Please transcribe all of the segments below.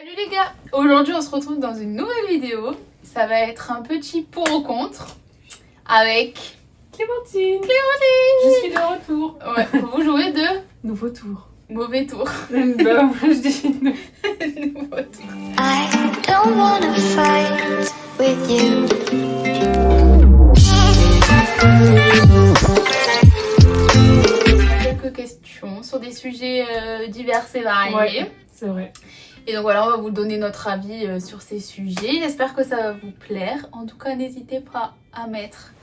Salut les gars, aujourd'hui on se retrouve dans une nouvelle vidéo. Ça va être un petit pour ou contre avec Clémentine. Clémentine. Je suis de retour. Ouais, vous jouez de Nouveau tour. mauvais tours. Bah, moi je dis Nouveau tour. I don't wanna fight with you. Quelques questions sur des sujets divers et variés. Ouais, c'est vrai. Et donc voilà, on va vous donner notre avis sur ces sujets. J'espère que ça va vous plaire. En tout cas, n'hésitez pas à mettre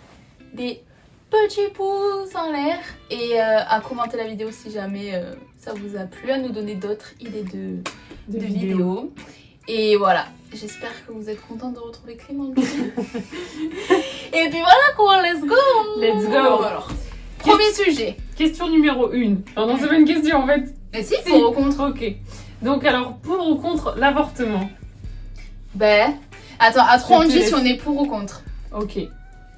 des petits pouces en l'air et à commenter la vidéo si jamais ça vous a plu, à nous donner d'autres idées de vidéos. Et voilà, j'espère que vous êtes contents de retrouver Clémentine. Et puis voilà quoi, let's go. Let's go. Alors, premier sujet. Question numéro 1. Enfin, non, c'est pas une question en fait. Mais si, pour ou contre. Ok. Donc, alors, pour ou contre l'avortement? Ben, attends, à 3 on Je te dit laisse. si on est pour ou contre. Ok.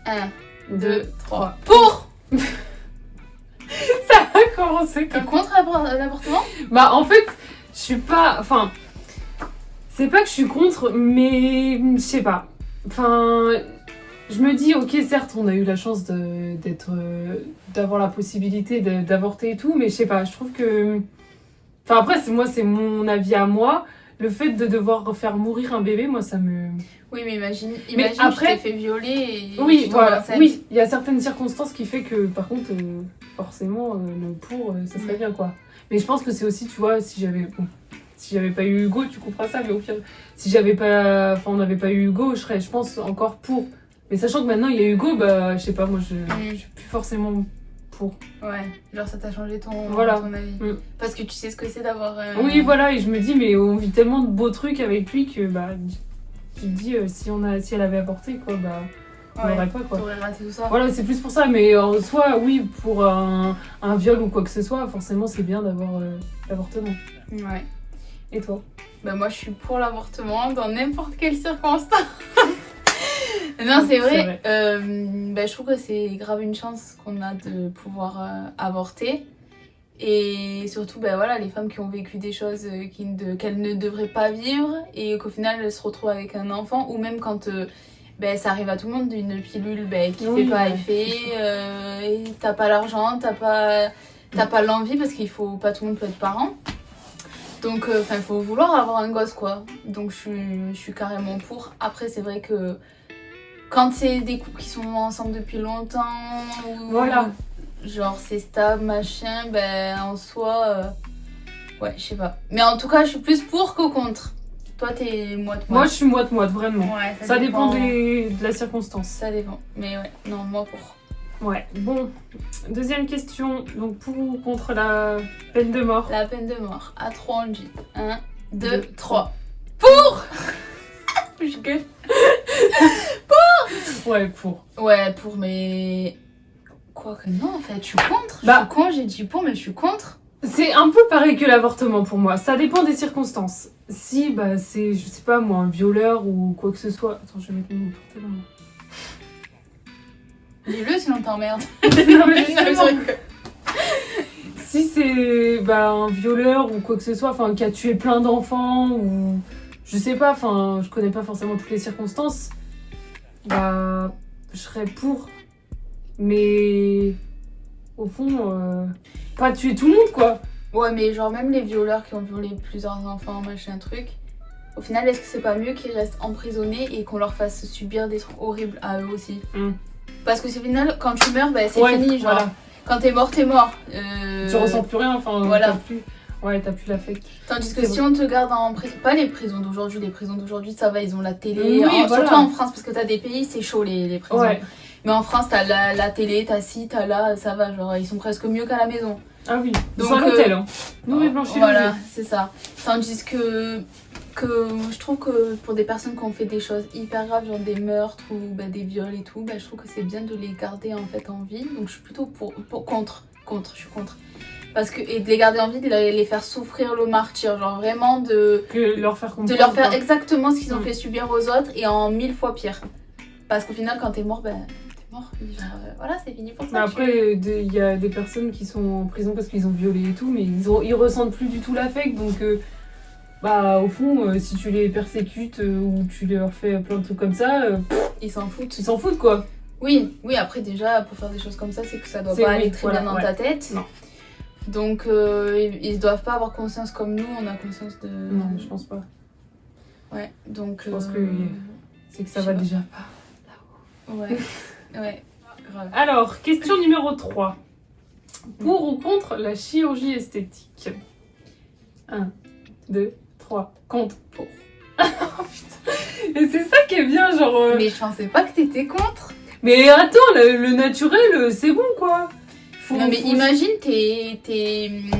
1, 2, 2, 3. pour. Ça va commencer T'es comme. contre l'avortement? Bah, en fait, je suis pas. Enfin. C'est pas que je suis contre, mais. Je sais pas. Enfin. Je me dis, ok, certes, on a eu la chance d'avoir la possibilité d'avorter et tout, mais je sais pas, je trouve que. Enfin, après, c'est mon avis à moi. Le fait de devoir faire mourir un bébé, moi, ça me. Oui, mais imagine après- tu t'es fait violer et Oui, tu tombes voilà. enceinte. Oui, il y a certaines circonstances qui fait que, par contre, forcément, le pour, ça serait bien, quoi. Mais je pense que c'est aussi, tu vois, si j'avais pas eu Hugo, tu comprends ça, mais au pire, si j'avais pas. Enfin, on n'avait pas eu Hugo, je serais, je pense, encore pour. Mais sachant que maintenant, il y a Hugo, bah, je sais pas, moi, je suis plus forcément pour. Ouais, genre ça t'a changé Voilà. ton avis. Mm. Parce que tu sais ce que c'est d'avoir. Oui, voilà, et je me dis, mais on vit tellement de beaux trucs avec lui que, bah, tu te dis, si elle avait avorté, quoi, bah, on Ouais, l'aurait pas, quoi. t'aurais raté tout ça. Voilà, c'est plus pour ça, mais en soi, oui, pour un viol ou quoi que ce soit, forcément, c'est bien d'avoir l'avortement. Ouais. Et toi? Bah, moi je suis pour l'avortement dans n'importe quelle circonstance. Non, c'est vrai. Bah, je trouve que c'est grave une chance qu'on a de pouvoir avorter. Et surtout, bah, voilà, les femmes qui ont vécu des choses qu'elles ne devraient pas vivre et qu'au final elles se retrouvent avec un enfant, ou même quand bah, ça arrive à tout le monde, d'une pilule bah, qui Oui, fait pas ouais. effet, et t'as pas l'argent, t'as pas l'envie, parce qu'il faut pas tout le monde peut être parent. Donc, il faut vouloir avoir un gosse, quoi. Donc, je suis carrément pour. Après, c'est vrai que quand c'est des couples qui sont ensemble depuis longtemps, ou Voilà. genre c'est stable, machin, ben en soi, ouais, je sais pas. Mais en tout cas, je suis plus pour que contre. Toi, t'es moite-moite. Moi, je suis moite-moite, vraiment. Ouais, Ça dépend de la circonstance. Ça dépend. Mais ouais, non, moi pour. Ouais, bon. Deuxième question. Donc, pour ou contre la peine de mort? La peine de mort. À 3, on dit. 1, 2, Deux, 3. Pour. Je gueule. Ouais, pour. Ouais, pour, mais. Quoi que non, en fait, je suis contre. Bah. Je suis con, j'ai dit pour, mais je suis contre. C'est un peu pareil que l'avortement pour moi. Ça dépend des circonstances. Si, bah, c'est, je sais pas moi, un violeur ou quoi que ce soit. Attends, je vais mettre mon portable. Dis-le, sinon t'emmerdes. Non, mais Non, justement, je rigole. si c'est bah, un violeur ou quoi que ce soit, enfin, qui a tué plein d'enfants ou je sais pas, enfin, je connais pas forcément toutes les circonstances, bah, je serais pour. Mais au fond, pas tuer tout le monde, quoi. Ouais, mais genre, même les violeurs qui ont violé plusieurs enfants, machin truc, au final, est-ce que c'est pas mieux qu'ils restent emprisonnés et qu'on leur fasse subir des trucs horribles à eux aussi? Parce que au final, quand tu meurs, bah, c'est Ouais, fini. Genre, voilà. quand t'es mort, t'es mort. Tu ressens plus rien, enfin, voilà. t'as plus l'affect. Tandis que C'est si on te garde en prison, pas les prisons d'aujourd'hui, ça va, ils ont la télé. Oui, voilà. Surtout en France, parce que t'as des pays, c'est chaud les prisons. Ouais. Mais en France, t'as la télé, t'as ci, t'as là, ça va, genre, ils sont presque mieux qu'à la maison. Ah oui, Donc, c'est un hôtel, hein. Nous, et Blanchie, voilà, c'est ça. Tandis que je trouve que pour des personnes qui ont fait des choses hyper graves, genre des meurtres ou bah, des viols et tout, bah, je trouve que c'est bien de les garder en fait en vie. Donc je suis plutôt contre, je suis contre. Parce que, et de les garder en vie, de les faire souffrir le martyr, genre vraiment que leur faire comprendre. de leur faire quoi. exactement ce qu'ils ont Mm. fait subir aux autres et en 1000 fois pire. Parce qu'au final, quand t'es mort, ben t'es mort. Genre, voilà, c'est fini pour ça. Mais après, il y a des personnes qui sont en prison parce qu'ils ont violé et tout, mais ils ressentent plus du tout l'affect, donc Bah, au fond, si tu les persécutes ou tu leur fais plein de trucs comme ça, Ils s'en foutent. ils s'en foutent, quoi. Oui, après déjà, pour faire des choses comme ça, c'est que ça doit C'est- pas oui, aller très voilà, bien dans ouais. ta tête. Non. Donc, ils doivent pas avoir conscience comme nous, on a conscience de... Non, je pense pas. Ouais, donc... Je pense que c'est que ça je va sais pas. déjà pas. Ouais, ouais, grave. Alors, question numéro 3. Pour ou contre la chirurgie esthétique 1, 2, 3. Contre. Pour. Oh putain. Et c'est ça qui est bien, genre... Mais je pensais pas que t'étais contre. Mais attends, le naturel, c'est bon, quoi. Non mais imagine, t'es...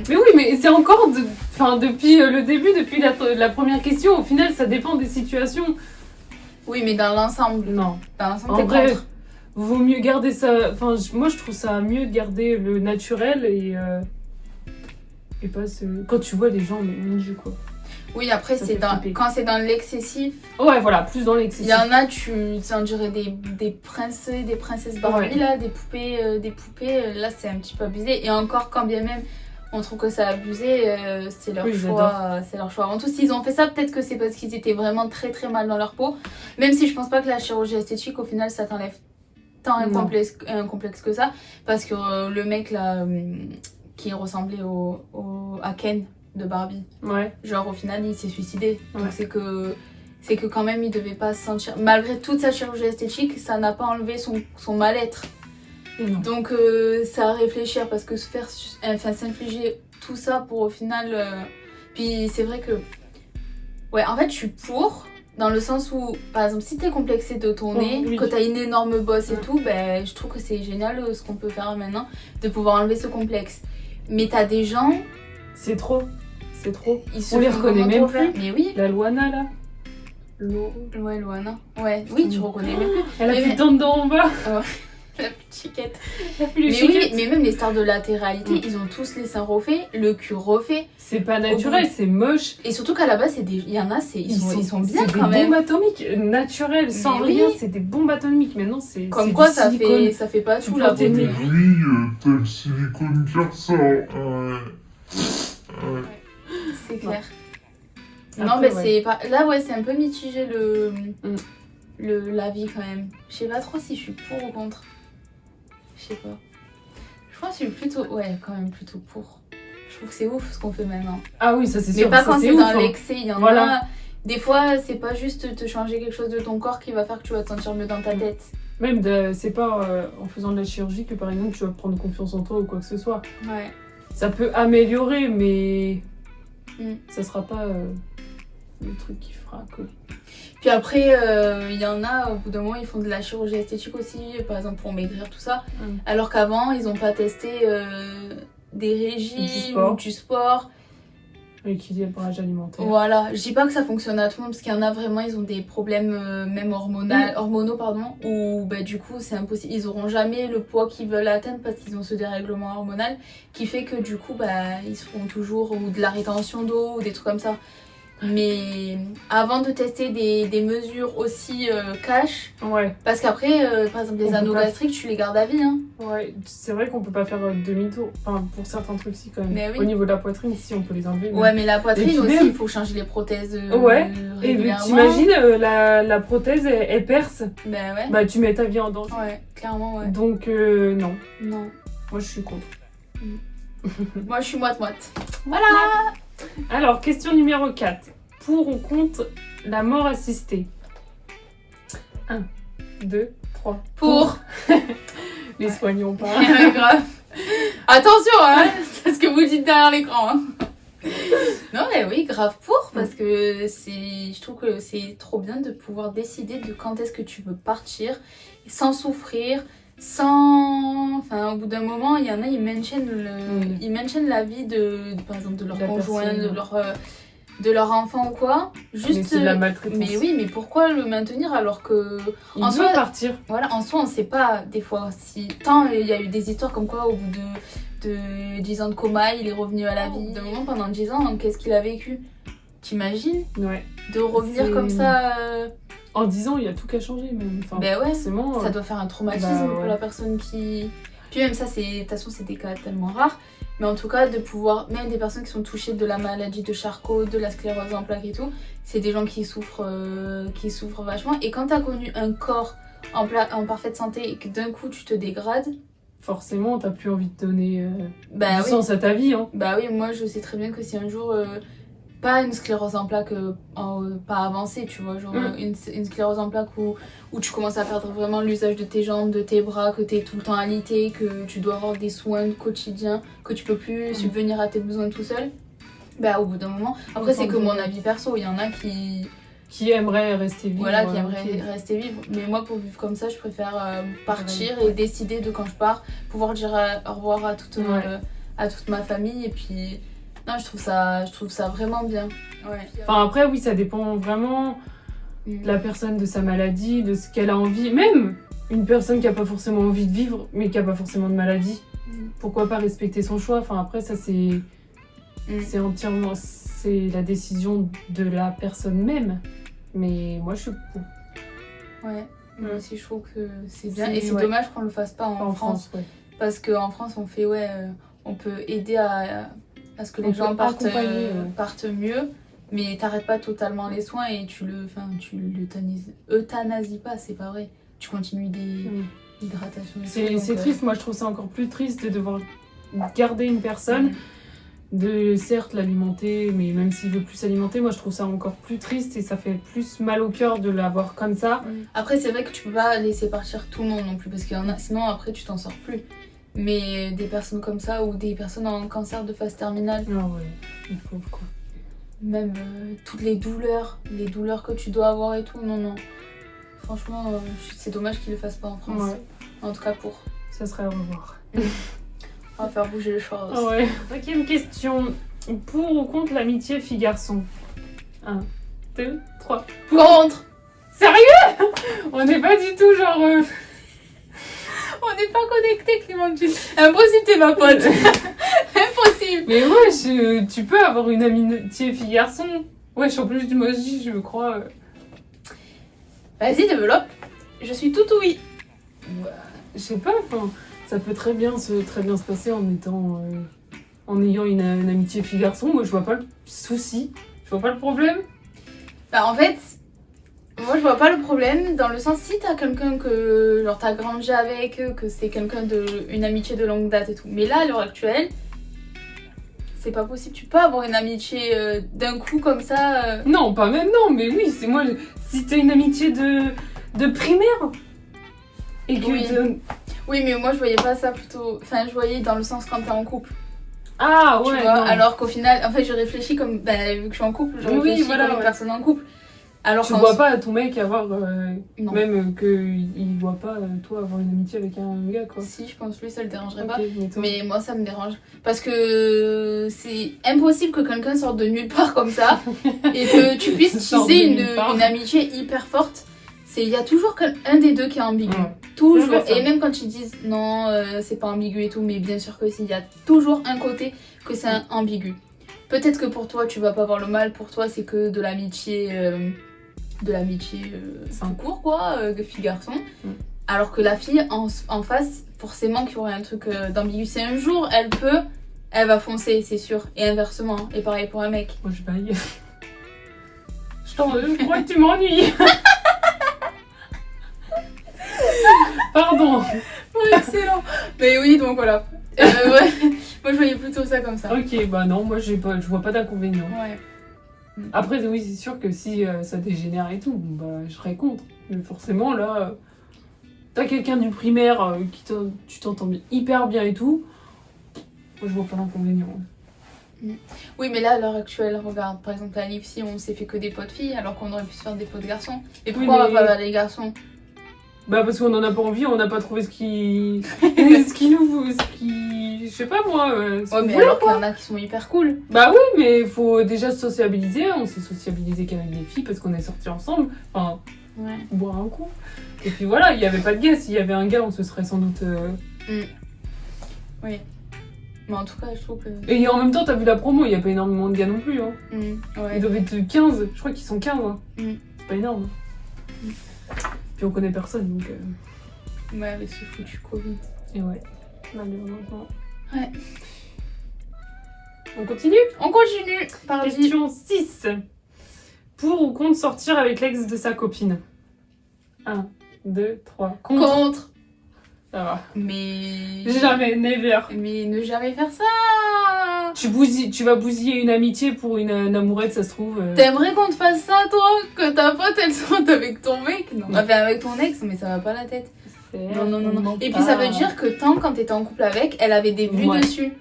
Mais oui, mais c'est encore... Enfin, depuis le début, depuis la première question, au final, ça dépend des situations. Oui, mais dans l'ensemble. Non. Dans l'ensemble, En t'es vrai, contre. vaut mieux garder ça... Enfin, moi, je trouve ça mieux de garder le naturel et pas ce... Quand tu vois les gens, mais mon Dieu, quoi. Oui, après, Ça c'est fait dans... flipper. quand c'est dans l'excessif, Ouais, voilà, plus dans il l'excessif. y en a, on dirait des princes, des princesses Barbie, Ouais. là, des poupées, là, c'est un petit peu abusé. Et encore, quand bien même, on trouve que c'est abusé, c'est leur Oui, choix. C'est leur choix. Avant tout, s'ils ont fait ça, peut-être que c'est parce qu'ils étaient vraiment très très mal dans leur peau. Même si je pense pas que la chirurgie esthétique, au final, ça t'enlève tant un Non. complexe que ça. Parce que le mec, là, qui ressemblait à Ken de Barbie, Ouais. genre au final il s'est suicidé. Donc Ouais. c'est que quand même il devait pas se sentir, malgré toute sa chirurgie esthétique, ça n'a pas enlevé son mal-être. Non. Donc c'est à réfléchir parce que s'infliger tout ça pour au final puis c'est vrai que ouais, en fait je suis pour, dans le sens où par exemple si t'es complexé de ton nez, oui. que t'as une énorme bosse et Ouais. tout, ben je trouve que c'est génial ce qu'on peut faire maintenant, de pouvoir enlever ce complexe. Mais t'as des gens, C'est trop. C'est trop. ils se On les font reconnaît vraiment même trop faire. plus. Mais oui. La Luana, là. Ouais, Loana. Ouais, oui, tu reconnais même plus. Elle a Mais- plus de dents dedans en bas. La petite chiquette. Elle a plus les Mais oui, chiquettes. mais même les stars de la télé-réalité, Mm. ils ont tous les seins refaits, le cul refait. C'est pas naturel, c'est moche. Et surtout qu'à la base, il y en a, ils sont bien c'est quand des même. bombes atomiques naturelles, sans Mais rien, oui. c'est des bombes atomiques. Maintenant, c'est Comme c'est quoi, du ça silicone. fait pas Tu tout la plantes tes beauté. nez. Oui, t'as le silicone qui ressort. Ouais. C'est clair. Après, Non, mais ouais. c'est pas. Là, ouais, c'est un peu mitigé Mm. l'avis quand même. Je sais pas trop si je suis pour ou contre. Je sais pas. Je crois que je suis plutôt. Ouais, quand même plutôt pour. Je trouve que c'est ouf ce qu'on fait maintenant. Ah oui, ça c'est Mais sûr. pas ça, quand c'est ouf, dans hein. l'excès. Il y en Voilà. a. Des fois, c'est pas juste te changer quelque chose de ton corps qui va faire que tu vas te sentir mieux dans ta tête. Même, c'est pas en faisant de la chirurgie que par exemple tu vas prendre confiance en toi ou quoi que ce soit. Ouais. Ça peut améliorer, mais Mm. ça sera pas le truc qui fera que. Puis après, il y en a, au bout d'un moment, ils font de la chirurgie esthétique aussi, par exemple pour maigrir, tout ça. Mm. Alors qu'avant, ils ont pas testé des régimes sport. ou du sport. L'équilibrage alimentaire. Voilà, je dis pas que ça fonctionne à tout le monde parce qu'il y en a vraiment, ils ont des problèmes même hormonaux pardon, où bah, du coup c'est impossible, ils auront jamais le poids qu'ils veulent atteindre parce qu'ils ont ce dérèglement hormonal qui fait que du coup bah, ils seront toujours, ou de la rétention d'eau ou des trucs comme ça. Mais avant de tester des mesures aussi cash, Ouais, parce qu'après par exemple On les peut anneaux pas- gastriques tu les gardes à vie hein. ouais. C'est vrai qu'on peut pas faire demi-tour. Enfin, pour certains trucs, si quand même. Mais oui. Au niveau de la poitrine, si on peut les enlever. Ouais mais la poitrine puis aussi même- il faut changer les prothèses Ouais. Et régulièrement. t'imagines, la prothèse, elle perce. Bah ouais. Bah, tu mets ta vie en danger. Ouais, clairement ouais. Donc, non. Non. Moi, je suis contre. Moi je suis moite-moite. Voilà. Alors, question numéro 4. Pour ou contre la mort assistée 1, 2, 3. Pour. Les soignants pas. Ouais, grave. Attention, hein, c'est ce que vous dites derrière l'écran. Hein. Non, mais oui, grave pour, parce que je trouve que c'est trop bien de pouvoir décider de quand est-ce que tu veux partir, sans souffrir, sans. Enfin, au bout d'un moment, il y en a, ils maintiennent la vie par exemple, de leur La conjoint, personne. de leur enfant ou quoi. Mais Juste. c'est de la maltraitance. Mais oui, mais pourquoi le maintenir alors que. Il en doit soi- partir. Voilà, en soi, on sait pas des fois si. Tant il y a eu des histoires comme quoi, au bout de 10 ans de coma, il est revenu à la vie. D'un moment, pendant 10 ans, qu'est-ce qu'il a vécu? T'imagines? Ouais. De revenir C'est- comme ça. En 10 ans, il y a tout qu'à changer même. Enfin, Ben ouais, forcément. ça doit faire un traumatisme bah ouais. pour la personne Puis même ça, de toute façon, c'est des cas tellement rares. Mais en tout cas, de pouvoir, même des personnes qui sont touchées de la maladie de Charcot, de la sclérose en plaques et tout, c'est des gens qui souffrent vachement. Et quand t'as connu un corps en parfaite santé et que d'un coup tu te dégrades, forcément, t'as plus envie de donner du oui. sens à ta vie. Hein. Bah oui, moi je sais très bien que si un jour, pas une sclérose en plaques pas avancée, tu vois, genre une sclérose en plaques où tu commences à perdre vraiment l'usage de tes jambes, de tes bras, que t'es tout le temps alité, que tu dois avoir des soins quotidiens, que tu peux plus subvenir à tes besoins tout seul, bah au bout d'un moment, après c'est que mon avis perso, il y en a qui aimeraient rester vivre. Voilà, qui aimeraient rester vivre. Mais moi, pour vivre comme ça, je préfère partir et décider de quand je pars, pouvoir dire au revoir à toute ma famille. Et puis, non, je trouve ça vraiment bien. Ouais. Enfin, après, oui, ça dépend vraiment de la personne, de sa maladie, de ce qu'elle a envie. Même une personne qui n'a pas forcément envie de vivre, mais qui n'a pas forcément de maladie. Pourquoi pas respecter son choix? Enfin, après, ça, c'est entièrement... C'est la décision de la personne même. Mais moi, je suis pour. Ouais, moi aussi, je trouve que c'est bien. Et c'est dommage qu'on le fasse pas en France. Ouais. Parce qu'en France, on fait, on peut aider à ce que les gens partent mieux. Mais t'arrêtes pas totalement les soins et tu l'euthanasies pas, c'est pas vrai. Tu continues des hydratations. C'est triste, moi je trouve ça encore plus triste de devoir garder une personne, de certes l'alimenter, mais même s'il veut plus s'alimenter, moi je trouve ça encore plus triste et ça fait plus mal au cœur de l'avoir comme ça. Après c'est vrai que tu peux pas laisser partir tout le monde non plus, parce qu'il y en a, sinon après tu t'en sors plus. Mais des personnes comme ça ou des personnes en cancer de phase terminale. Ah ouais, il faut quoi. Même toutes les douleurs que tu dois avoir et tout, non. Franchement, c'est dommage qu'ils le fassent pas en France. Ouais. En tout cas pour. Ça serait à revoir. On va faire bouger les choses. Ah ouais. 5e question. Pour ou contre l'amitié fille-garçon? 1, 2, 3. Contre! Sérieux? On n'est pas du tout genre... On n'est pas connectés, Clémentine. Impossible, t'es ma pote. Impossible. Mais ouais, tu peux avoir une amitié fille-garçon. Ouais, en plus, moi aussi, je crois... Vas-y, développe. Je suis tout oui. Bah, je sais pas, enfin... Ça peut très bien se passer en ayant une amitié fille-garçon. Moi, je vois pas le souci. Je vois pas le problème. Bah, en fait, moi, je vois pas le problème dans le sens si t'as quelqu'un que genre t'as grandi avec, que c'est quelqu'un une amitié de longue date et tout. Mais là, à l'heure actuelle, c'est pas possible. Tu peux avoir une amitié d'un coup comme ça. Non, pas maintenant, mais oui, c'est moi. Si t'as une amitié de primaire et que Oui, mais moi je voyais pas ça plutôt. Enfin, je voyais dans le sens quand t'es en couple. Ah ouais. Tu vois, alors qu'au final, en fait, je réfléchis comme. Vu que je suis en couple, je réfléchis comme une personne en couple. Alors tu vois pas ton mec avoir. Même qu'il voit pas toi avoir une amitié avec un gars, quoi. Si, je pense lui ça le dérangerait pas. Mais moi ça me dérange. Parce que c'est impossible que quelqu'un sorte de nulle part comme ça et que tu puisses tisser une amitié hyper forte. Il y a toujours un des deux qui est ambigu. Toujours. Et même quand ils disent non, c'est pas ambigu et tout, mais bien sûr que si, il y a toujours un côté que c'est ambigu. Peut-être que pour toi, tu vas pas voir le mal, pour toi, c'est que de l'amitié. Tout court, quoi, fille-garçon. Alors que la fille en face, forcément qu'il y aurait un truc d'ambigu. Si un jour elle va foncer, c'est sûr. Et inversement. Et pareil pour un mec. Moi, je baille. Je crois que tu m'ennuies. Pardon. Ouais, excellent. Mais oui, donc voilà. Ouais. Moi, je voyais plutôt ça comme ça. Ok, bah non, moi, je vois pas d'inconvénient. Ouais. Après, oui, c'est sûr que si ça dégénère et tout, bah, je serais contre. Mais forcément, là, t'as quelqu'un du primaire tu t'entends hyper bien et tout. Moi, je vois pas d'inconvénient. Oui, mais là, à l'heure actuelle, regarde, par exemple, à l'IFSI, on s'est fait que des potes filles, alors qu'on aurait pu se faire des potes garçons. Et pourquoi on va pas vers les garçons? Bah parce qu'on en a pas envie, on n'a pas trouvé ce qui je sais pas moi. Ouais, mais alors qu'il y en a qui sont hyper cool. Bah oui, mais il faut déjà se sociabiliser. On s'est sociabilisé qu'avec des filles parce qu'on est sortis ensemble. Enfin, boire un coup. Et puis voilà, il y avait pas de gars. S'il y avait un gars, on se serait sans doute. Oui. Mais en tout cas, je trouve que. Et en même temps, t'as vu la promo, il y a pas énormément de gars non plus. Hein. Ouais. Ils doivent être 15. Je crois qu'ils sont 15. Hein. C'est pas énorme. Puis on connaît personne donc. Ouais, avec ce foutu Covid. Et ouais. malheureusement. Ouais. On continue? On continue. Par Question 6. Pour ou contre sortir avec l'ex de sa copine? 1, 2, 3. Contre. Ça va. Mais ne jamais faire ça. Tu vas bousiller une amitié pour une amourette, ça se trouve. T'aimerais qu'on te fasse ça, toi? Que ta pote, elle sorte avec ton mec? Non. Enfin, avec ton ex, mais ça va pas la tête. Non. Et puis ça veut dire que quand t'étais en couple avec, elle avait des vues dessus.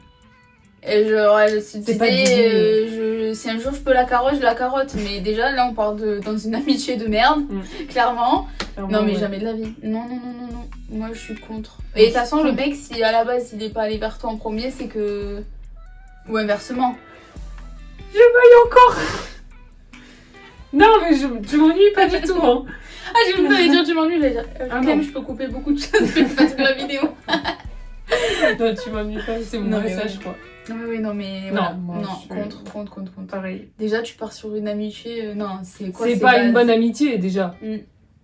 Et genre, elle se disait, si un jour je peux la carotte, je la carotte. Mais déjà, là, on part dans une amitié de merde, clairement. Non, mais jamais de la vie. Non. Moi, je suis contre. Et de toute façon, le mec, si à la base, il est pas allé vers toi en premier, c'est que... Ou inversement. Je m'ennuie encore. Non, mais je m'ennuie pas du tout. Hein. Ah, j'ai voulu t'allais dire tu m'ennuies, j'allais dire Clem, je peux couper beaucoup de choses, mais pas toute la vidéo. Non, tu m'ennuies pas, c'est mon message, je crois. Oui, non, mais non, voilà. Contre. Pareil. Déjà, tu pars sur une amitié, non, c'est quoi? C'est pas une bonne amitié, déjà. Mm.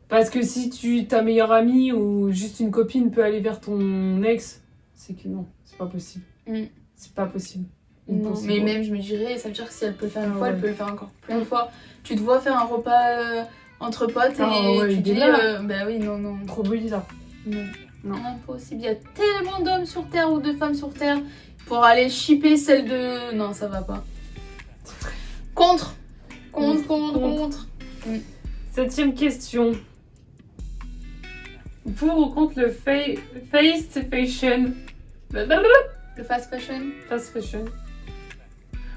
Parce que si ta meilleure amie ou juste une copine peut aller vers ton ex, c'est que non, c'est pas possible. Mm. C'est pas possible. Non, mais même, je me dirais, ça veut dire que si elle peut le faire une fois, elle peut le faire encore plein de fois. Tu te vois faire un repas entre potes et tu dis, bah oui, non. Trop bizarre. Non. Impossible. Il y a tellement d'hommes sur Terre ou de femmes sur Terre pour aller shipper celle de... Non, ça va pas. Contre. 7ème question. Pour ou contre le fast fashion? Le fast fashion. Fast fashion.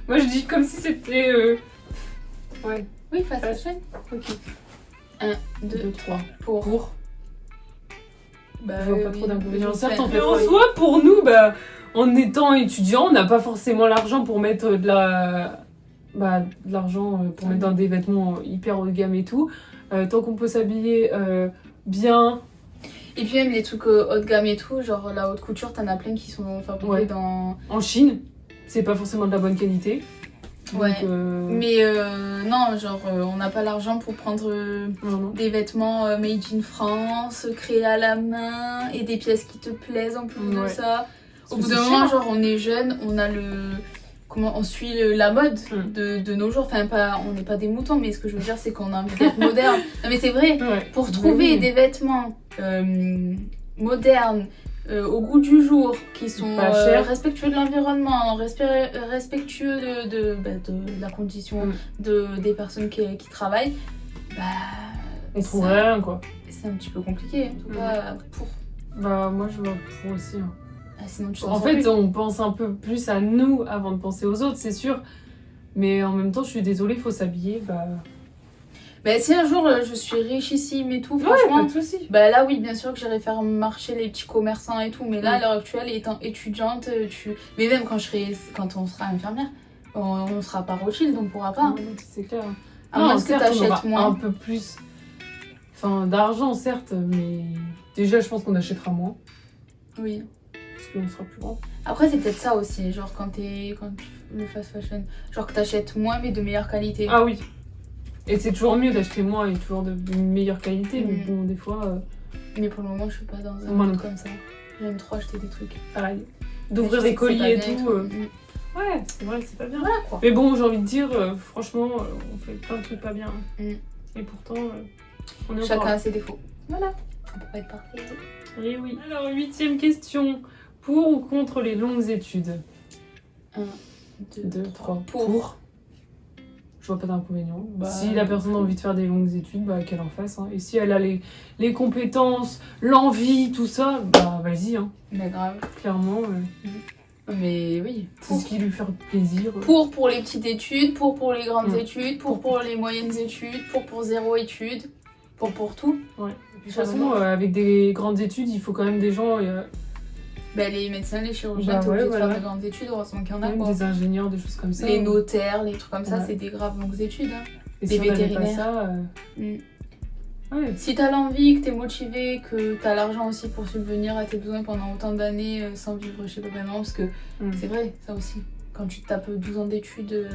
Moi je dis comme si c'était... Ouais. Oui, fast fashion. Ok. 1, 2, 3. Pour. Bah, je vois pas trop d'inconvénients. Certes, en soi, pour nous, en étant étudiant, on n'a pas forcément l'argent pour mettre de l'argent pour mettre dans des vêtements hyper haut de gamme et tout. Tant qu'on peut s'habiller bien. Et puis même les trucs haut de gamme et tout, genre la haute couture, t'en as plein qui sont fabriqués en Chine. C'est pas forcément de la bonne qualité. Ouais, mais non, genre on n'a pas l'argent pour prendre des vêtements made in France, créés à la main et des pièces qui te plaisent en plus de ça. Au bout d'un moment, genre on est jeune, on a on suit la mode de nos jours. Enfin, on n'est pas des moutons, mais ce que je veux dire, c'est qu'on a envie d'être moderne. Non, mais c'est vrai, pour trouver des vêtements modernes, au goût du jour, qui sont respectueux de l'environnement, respectueux de la condition des personnes qui travaillent, on trouve rien, quoi. C'est un petit peu compliqué, en tout cas pour. Moi je vois pour aussi. Hein. Sinon, en fait, on pense un peu plus à nous avant de penser aux autres, c'est sûr. Mais en même temps, je suis désolée, il faut s'habiller. Si un jour je suis richissime et tout, franchement, pas de soucis. Là oui, bien sûr que j'irai faire marcher les petits commerçants et tout, mais là à l'heure actuelle, étant étudiante, mais même quand on sera infirmière, on sera pas Rothschild, on pourra pas. C'est clair. À moins que t'achètes moins. Un peu plus d'argent, certes, mais déjà je pense qu'on achètera moins. Oui. Parce qu'on sera plus grand. Après c'est peut-être ça aussi, genre quand le fast fashion, genre que t'achètes moins mais de meilleure qualité. Ah oui. Et c'est toujours mieux d'acheter moins et toujours de meilleure qualité, mais bon, des fois... Mais pour le moment, je suis pas dans un monde comme ça. J'aime trop acheter des trucs. Pareil. D'ouvrir des colis et tout. Ouais, c'est vrai que c'est pas bien. Voilà, quoi. Mais bon, j'ai envie de dire, franchement, on fait plein de trucs pas bien. Et pourtant, on est chacun a ses défauts. Voilà. On peut pas être parfait. Et oui. Alors, 8ème question. Pour ou contre les longues études? 1, 2, 3. Pour. Je vois pas d'inconvénient. Si la personne a envie de faire des longues études, qu'elle en fasse. Hein. Et si elle a les compétences, l'envie, tout ça, vas-y. Hein. Mais grave. Clairement. Mais oui. C'est ce qui lui fait plaisir. Pour les petites études, pour les grandes études, pour les moyennes études, pour 0 études, pour tout. Ouais. De toute façon, avec des grandes études, il faut quand même des gens... les médecins, les chirurgiens, t'es obligé de faire de grandes études, heureusement qu'il y en a. Des ingénieurs, des choses comme ça. Les notaires, les trucs comme ça, c'est des graves longues études. Hein. Et des vétérinaires. Si t'as l'envie, que t'es motivé, que t'as l'argent aussi pour subvenir à tes besoins pendant autant d'années sans vivre chez papa-maman, parce que c'est vrai, ça aussi. Quand tu tapes 12 ans d'études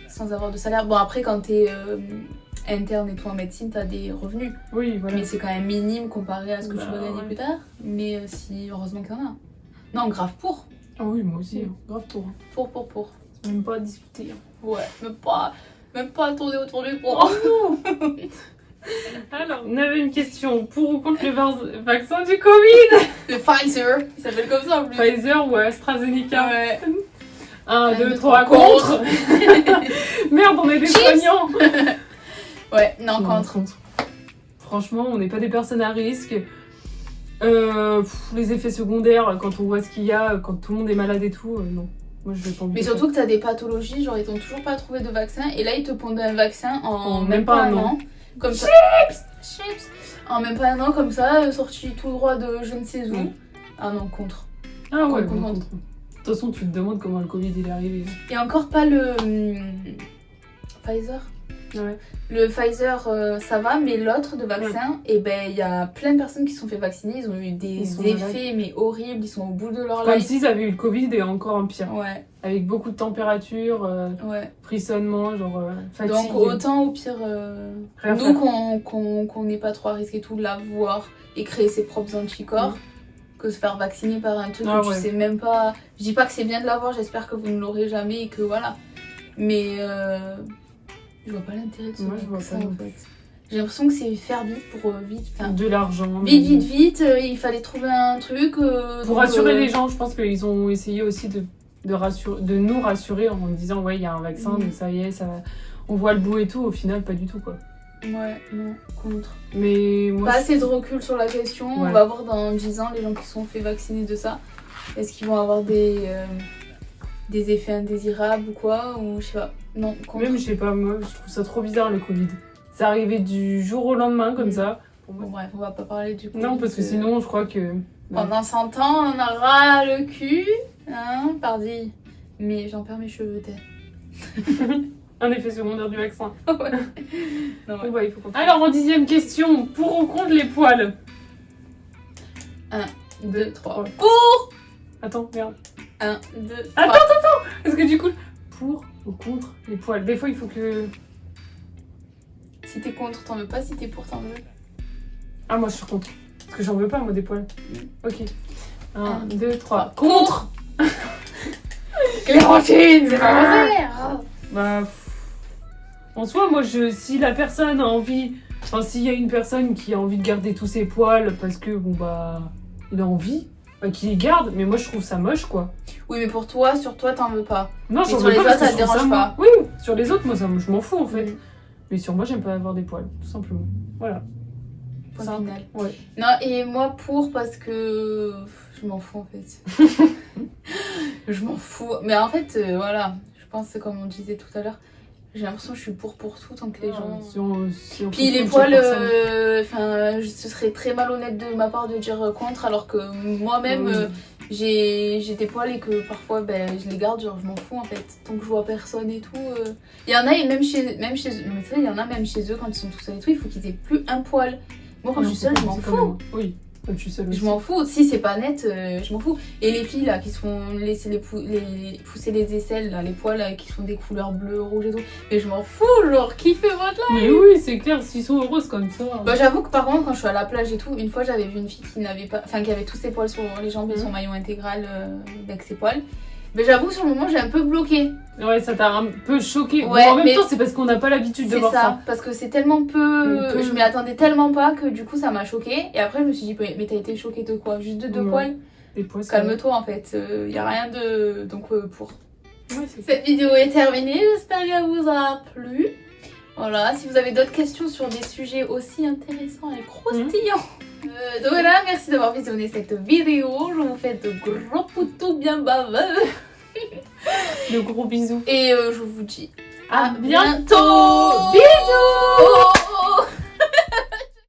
sans avoir de salaire. Bon, après, quand t'es interne et tout en médecine, t'as des revenus. Oui, voilà. Mais c'est quand même minime comparé à ce que tu vas gagner plus tard. Mais heureusement qu'il y en a. Non, grave pour. Ah oui, moi aussi, hein. Grave pour. Pour. C'est même pas à discuter. Hein. Ouais, même pas à tourner autour du pot. Oh non. Alors, on avait une question. Pour ou contre le vaccin du Covid? Le Pfizer, il s'appelle comme ça en plus. Pfizer ou AstraZeneca? Ouais. 1, 2, 2, 3, 3, contre. Merde, on est des soignants. Ouais, non, Non, contre. Franchement, on n'est pas des personnes à risque. Les effets secondaires, quand on voit ce qu'il y a, quand tout le monde est malade et tout, non. Moi, je vais pas envie Mais de surtout que t'as des pathologies, genre ils t'ont toujours pas trouvé de vaccin, et là ils te pondent un vaccin en même pas un an. Comme ça. Chips. En même pas un an, comme ça, sorti tout droit de je ne sais où. Mm. Ah non, contre. Ah ouais, Contre. contre. De toute façon, tu te demandes comment le Covid il est arrivé. Et encore pas le Pfizer. Ouais. Le Pfizer, ça va, mais l'autre de vaccin, et ben il y a plein de personnes qui se sont fait vacciner, ils ont eu des Ils sont effets mais horribles, ils sont au bout de leur Comme life. s'ils avaient eu le Covid et encore en pire. Ouais, Avec beaucoup de température, ouais. frissonnement, genre fatigue. Donc autant au pire, Rien nous faire. qu'on n'est pas trop à risque et tout, l'avoir et créer ses propres anticorps, que se faire vacciner par un truc Ah que ouais. tu sais même pas. Je dis pas que c'est bien de l'avoir, j'espère que vous ne l'aurez jamais et que voilà. Mais je vois pas l'intérêt de ce Moi, je vois vaccin pas en non fait. J'ai l'impression que c'est faire vite pour vite. Enfin, De l'argent. vite, il fallait trouver un truc. Pour rassurer les gens, je pense qu'ils ont essayé aussi de nous rassurer en disant ouais, il y a un vaccin, donc ça y est, on voit le bout et tout. Au final, pas du tout quoi. Ouais, non, contre. Mais moi, Pas assez de recul sur la question. Ouais. On va voir dans 10 ans les gens qui se sont fait vacciner de ça. Est-ce qu'ils vont avoir des effets indésirables ou quoi? Ou je sais pas. Non, contre. même je sais pas, moi, je trouve ça trop bizarre le Covid. C'est arrivé du jour au lendemain comme ça. Bon, bref, on va pas parler du coup. Non, parce que sinon, je crois que. Pendant 100 ans, on aura le cul. Hein, pardi. Mais j'en perds mes cheveux, t'es. Un effet secondaire du vaccin. Ouais. Non, Donc, il faut continuer. Alors, en 10e question, pour ou contre les poils? 1, 2, 3. Ouais. Pour. Attends, merde. 1, 2, 3. Attends. Parce que du coup, pour ou contre les poils? Des fois, il faut que. Si t'es contre, t'en veux pas. Si t'es pour, t'en veux. Ah, moi, je suis contre. Parce que j'en veux pas, moi, des poils. Ok. 1, 1, 2, 3. Contre. Clémentine, c'est pas vrai. Bah. En soi, moi, si la personne a envie. Enfin, s'il y a une personne qui a envie de garder tous ses poils parce que, bon, bah. Il a envie, bah, qu'il les garde. Mais moi, je trouve ça moche, quoi. Oui, mais pour toi, sur toi, t'en veux pas. Non, Et j'en sur veux les pas parce autres, que ça je te trouve dérange pas. Oui, sur les autres, moi, je m'en fous, en fait. Mm. Mais sur moi, j'aime pas avoir des poils, tout simplement. Voilà. Point Ça, final. ouais. Non, et moi pour parce que je m'en fous en fait. Je m'en fous. Mais en fait, voilà, je pense que comme on disait tout à l'heure, j'ai l'impression que je suis pour tout tant que les gens. Si on Puis les fonctionne poils, chez personne. ce serait très malhonnête de ma part de dire contre, alors que moi-même Oui. j'ai des poils et que parfois je les garde, genre je m'en fous en fait. Tant que je vois personne et tout. Il y en a, et même chez eux, non, mais c'est vrai, il y en a même chez eux quand ils sont tout seuls et tout, il faut qu'ils aient plus un poil. Moi quand je suis seule, je m'en fous. Oui, quand je suis seule aussi. Je m'en fous, si c'est pas net, je m'en fous. Et les filles là qui se font laisser pousser les aisselles, là, les poils là, qui font des couleurs bleues, rouges et tout, mais je m'en fous, genre kiffez votre life. Mais oui, c'est clair, s'ils sont heureuses comme ça. Bah j'avoue que par contre quand je suis à la plage et tout, une fois j'avais vu une fille qui n'avait pas, enfin qui avait tous ses poils sur les jambes et son maillot intégral avec ses poils. Mais j'avoue sur le moment j'ai un peu bloqué. Ouais, ça t'a un peu choqué. Ouais, Bon, en même mais temps, c'est parce qu'on n'a pas l'habitude de C'est voir ça, ça. parce que c'est tellement peu, Peu. je m'y attendais tellement pas que du coup ça m'a choquée. Et après je me suis dit mais t'as été choquée de quoi? Juste de 2 Ouais. poils? Des poils, ça Calme-toi en fait, y a rien de... Donc pour... va. Ouais, c'est ça. Cette vidéo est terminée, j'espère qu'elle vous a plu. Voilà, si vous avez d'autres questions sur des sujets aussi intéressants et croustillants. Donc voilà, merci d'avoir visionné cette vidéo. Je vous fais de gros poutous bien baveux. De gros bisous. Et je vous dis À bientôt. Bisous.